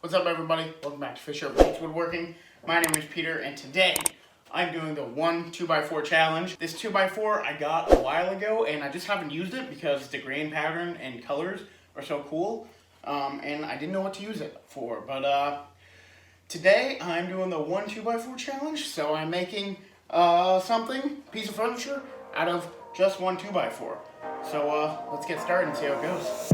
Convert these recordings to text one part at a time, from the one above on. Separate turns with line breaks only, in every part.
What's up, everybody? Welcome back to Fisher Woodworking. My name is Peter, and today I'm doing the 2x4 challenge. This 2x4 I got a while ago, and I just haven't used it because the grain pattern and colors are so cool, and I didn't know what to use it for. But today I'm doing the 2x4 challenge, so I'm making piece of furniture out of just one 2x4. So let's get started and see how it goes.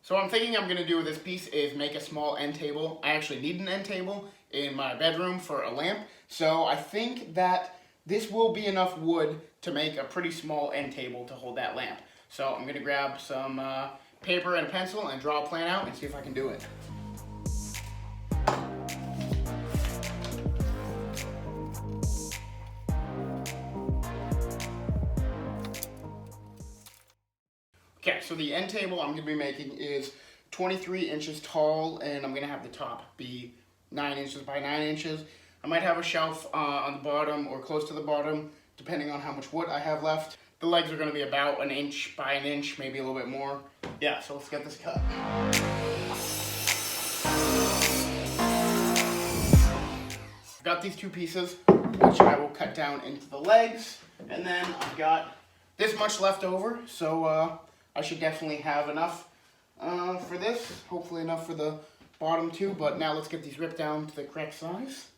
So what I'm thinking I'm going to do with this piece is make a small end table. I actually need an end table in my bedroom for a lamp. So I think that this will be enough wood to make a pretty small end table to hold that lamp. So I'm going to grab some paper and a pencil and draw a plan out and see if I can do it. Okay, so the end table I'm going to be making is 23 inches tall, and I'm going to have the top be 9 inches by 9 inches. I might have a shelf on the bottom or close to the bottom, depending on how much wood I have left. The legs are going to be about 1 inch by 1 inch, maybe a little bit more. Yeah, so let's get this cut. I've got these two pieces, which I will cut down into the legs, and then I've got this much left over, so I should definitely have enough for this, hopefully enough for the bottom too, but now let's get these ripped down to the correct size.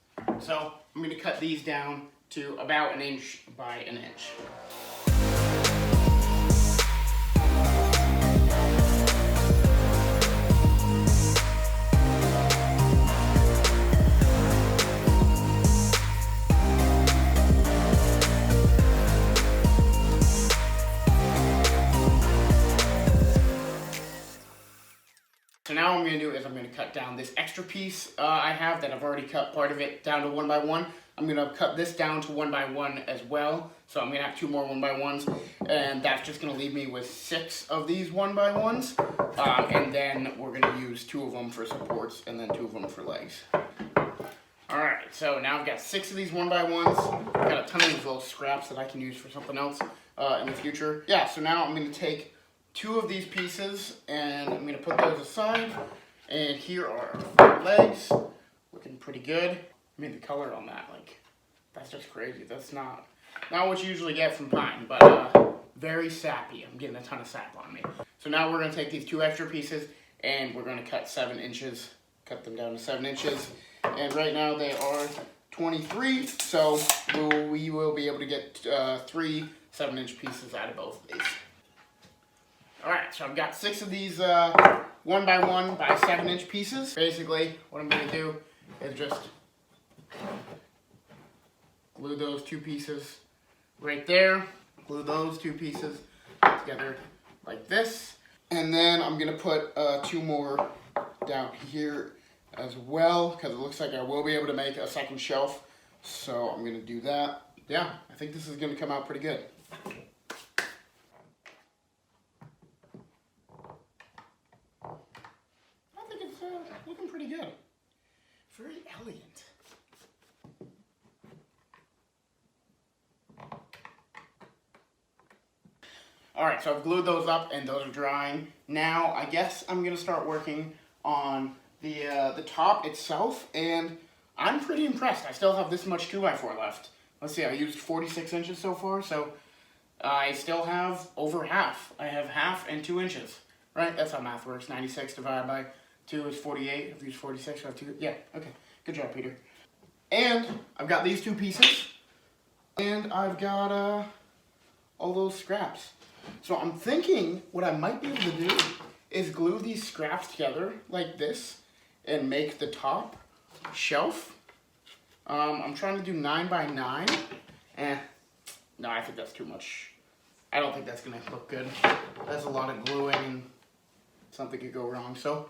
So I'm going to cut these down to about 1 inch by 1 inch. So now what I'm going to do is I'm going to cut down this extra piece I have that I've already cut part of it down to 1 by 1. I'm going to cut this down to 1 by 1 as well. So I'm going to have 2 more 1 by 1s, and that's just going to leave me with 6 of these 1 by 1s. And then we're going to use 2 of them for supports and then 2 of them for legs. Alright, so now I've got 6 of these 1 by 1s. I've got a ton of these little scraps that I can use for something else in the future. Yeah, so now I'm going to take 2 of these pieces and I'm going to put those aside, and here are our legs, looking pretty good. I mean, the color on that, like, that's just crazy. That's not what you usually get from pine, but very sappy. I'm getting a ton of sap on me. So now we're going to take these 2 extra pieces and we're going to cut 7 inches, cut them down to 7 inches, and right now they are 23, so we will be able to get 3 7-inch pieces out of both of these. Alright, so I've got 6 of these 1 by 1 by 7-inch pieces. Basically, what I'm going to do is just glue those 2 pieces right there. Glue those 2 pieces together like this. And then I'm going to put 2 more down here as well, because it looks like I will be able to make a second shelf. So I'm going to do that. Yeah, I think this is going to come out pretty good. Looking pretty good. Very elegant. Alright, so I've glued those up and those are drying. Now, I guess I'm going to start working on the top itself, and I'm pretty impressed. I still have this much 2x4 left. Let's see, I used 46 inches so far, so I still have over half. I have half and 2 inches. Right? That's how math works. 96 divided by 2 is 48. I've used 46, so I have 2. Yeah, okay. Good job, Peter. And I've got these 2 pieces. And I've got all those scraps. So I'm thinking what I might be able to do is glue these scraps together like this and make the top shelf. I'm trying to do 9 by 9. No, I think that's too much. I don't think that's going to look good. That's a lot of gluing and something could go wrong. So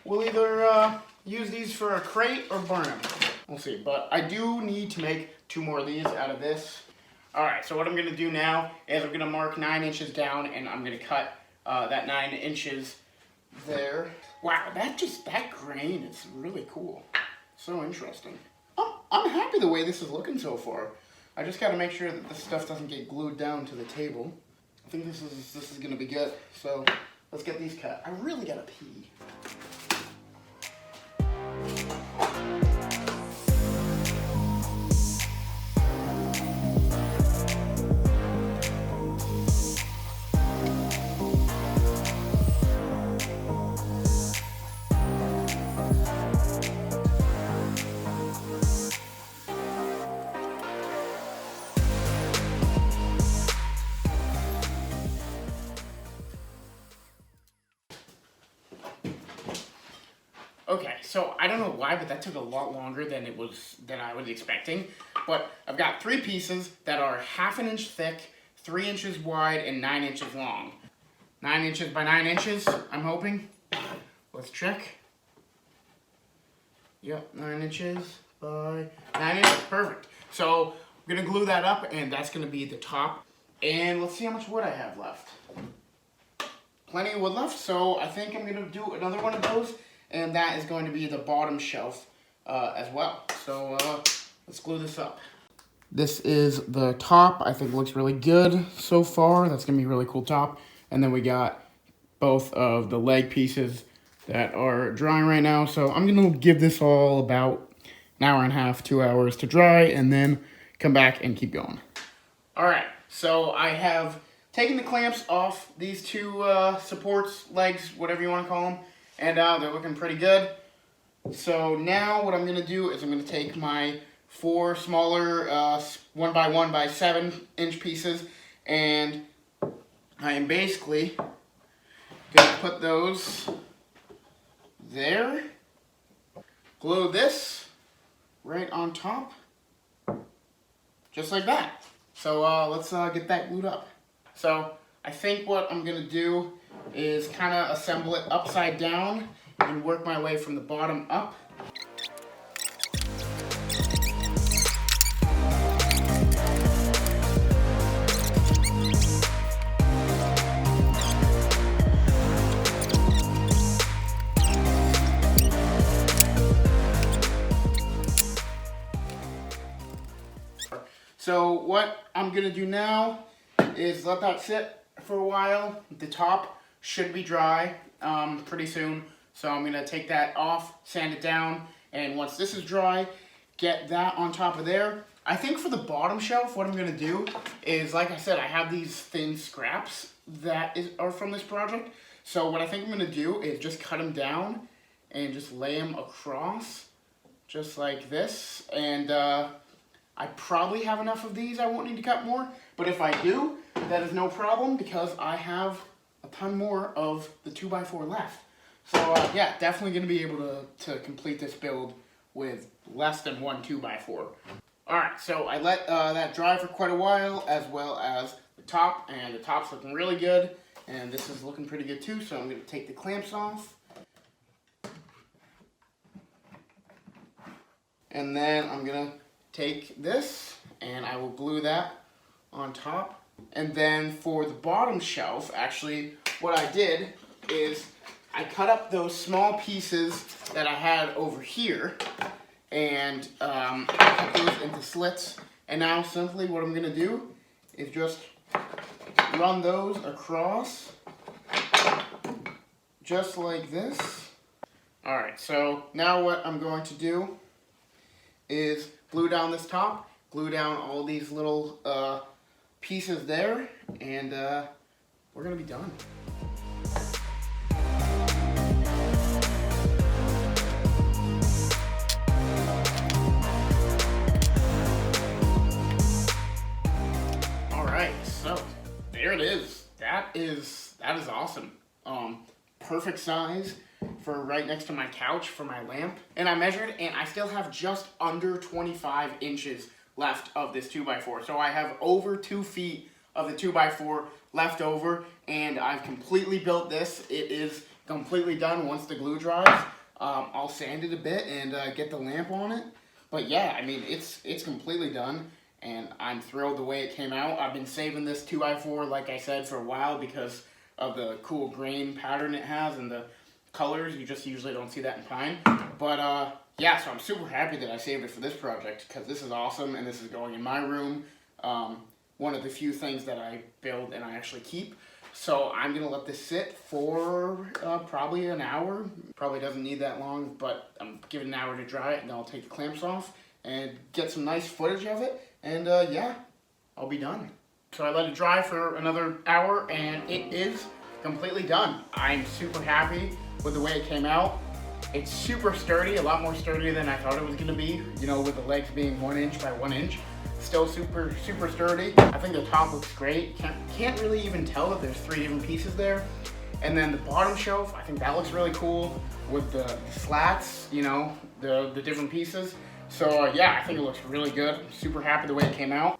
we'll either use these for a crate or burn them. We'll see. But I do need to make 2 more of these out of this. Alright, so what I'm going to do now is I'm going to mark 9 inches down, and I'm going to cut that 9 inches there. Wow, that grain is really cool. So interesting. Oh, I'm happy the way this is looking so far. I just got to make sure that this stuff doesn't get glued down to the table. I think this is going to be good. So let's get these cut. I really gotta pee. Okay, so I don't know why, but that took a lot longer than I was expecting. But I've got 3 pieces that are 1/2 inch thick, 3 inches wide, and 9 inches long. 9 inches by 9 inches, I'm hoping. Let's check. Yep, 9 inches by 9 inches, perfect. So I'm gonna glue that up, and that's gonna be the top. And let's see how much wood I have left. Plenty of wood left, so I think I'm gonna do another one of those. And that is going to be the bottom shelf as well. So let's glue this up. This is the top. I think it looks really good so far. That's gonna be a really cool top. And then we got both of the leg pieces that are drying right now. So I'm gonna give this all about an hour and a half, 2 hours to dry, and then come back and keep going. All right, so I have taken the clamps off these 2 supports, legs, whatever you wanna call them. And they're looking pretty good. So now what I'm going to do is I'm going to take my 4 smaller 1 by 1 by 7 inch pieces, and I am basically going to put those there, glue this right on top, just like that. So let's get that glued up. So I think what I'm going to do is kind of assemble it upside down and work my way from the bottom up. So what I'm going to do now is let that sit for a while. The top should be dry pretty soon. So I'm going to take that off, sand it down, and once this is dry, get that on top of there. I think for the bottom shelf, what I'm going to do is, like I said, I have these thin scraps that are from this project. So what I think I'm going to do is just cut them down and just lay them across, just like this. And I probably have enough of these. I won't need to cut more. But if I do, that is no problem because I have a ton more of the 2x4 left. So yeah, definitely going to be able to complete this build with less than 1 2x4. Alright, so I let that dry for quite a while, as well as the top, and the top's looking really good, and this is looking pretty good too, so I'm going to take the clamps off. And then I'm going to take this, and I will glue that on top. And then for the bottom shelf, actually, what I did is I cut up those small pieces that I had over here, and I cut those into slits. And now simply what I'm going to do is just run those across, just like this. Alright, so now what I'm going to do is glue down this top, glue down all these little pieces there, and we're going to be done. Alright, so there it is. That is awesome. Perfect size for right next to my couch for my lamp. And I measured, and I still have just under 25 inches left of this 2x4. So I have over 2 feet of the 2x4 left over, and I've completely built this. It is completely done once the glue dries. I'll sand it a bit and get the lamp on it. But yeah, I mean, it's completely done, and I'm thrilled the way it came out. I've been saving this 2x4, like I said, for a while because of the cool grain pattern it has and the colors. You just usually don't see that in pine. But yeah, so I'm super happy that I saved it for this project because this is awesome, and this is going in my room. One of the few things that I build and I actually keep. So I'm gonna let this sit for probably an hour. Probably doesn't need that long, but I'm giving an hour to dry it, and then I'll take the clamps off and get some nice footage of it. And yeah, I'll be done. So I let it dry for another hour, and it is completely done. I'm super happy with the way it came out. It's super sturdy, a lot more sturdy than I thought it was gonna be, you know, with the legs being 1 inch by 1 inch. Still super sturdy. I think the top looks great. Can't really even tell that there's 3 different pieces there. And then the bottom shelf, I think that looks really cool with the slats, you know, the different pieces. So yeah, I think it looks really good. I'm super happy the way it came out.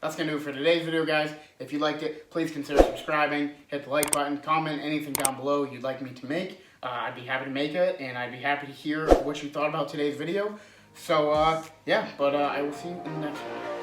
That's gonna do it for today's video, guys. If you liked it, please consider subscribing, hit the like button, comment anything down below you'd like me to make. I'd be happy to make it, and I'd be happy to hear what you thought about today's video. So yeah, but I will see you in the next one.